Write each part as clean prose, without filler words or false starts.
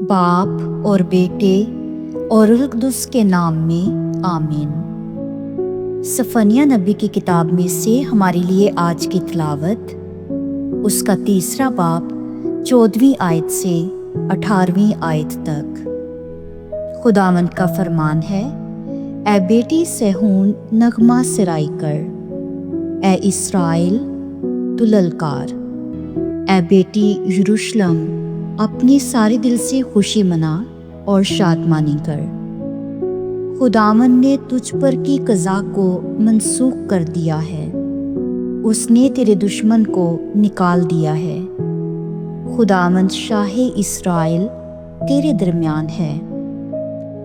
باپ اور بیٹے اور روح القدس کے نام میں آمین۔ صفنیہ نبی کی کتاب میں سے ہمارے لیے آج کی تلاوت اس کا 3 باب 14ویں آیت سے 18ویں آیت تک۔ خداوند کا فرمان ہے، اے بیٹی صہیون نغمہ سرائی کر، اے اسرائیل تو للکار، اے بیٹی یروشلم اپنی سارے دل سے خوشی منا اور شادمانی کر۔ خداوند نے تجھ پر کی قضا کو منسوخ کر دیا ہے، اس نے تیرے دشمن کو نکال دیا ہے۔ خداوند شاہ اسرائیل تیرے درمیان ہے،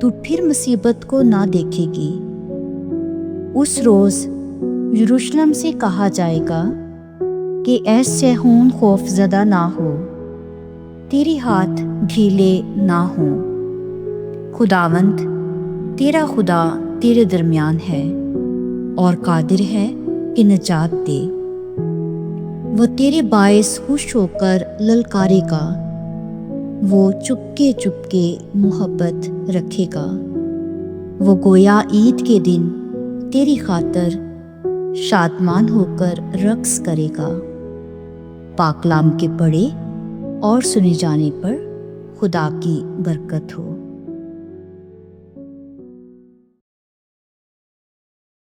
تو پھر مصیبت کو نہ دیکھے گی۔ اس روز یروشلم سے کہا جائے گا کہ اے صہیون خوف زدہ نہ ہو، تیرے ہاتھ ڈھیلے نہ ہوں۔ خداوند تیرا خدا تیرے درمیان ہے اور قادر ہے کہ نجات دے۔ وہ تیرے باعث خوش ہو کر للکارے گا، وہ چپکے چپکے محبت رکھے گا۔ وہ گویا عید کے دن تیری خاطر شادمان ہو کر رقص کرے گا۔ پاک کلام کے پڑھے اور سنے جانے پر خدا کی برکت ہو۔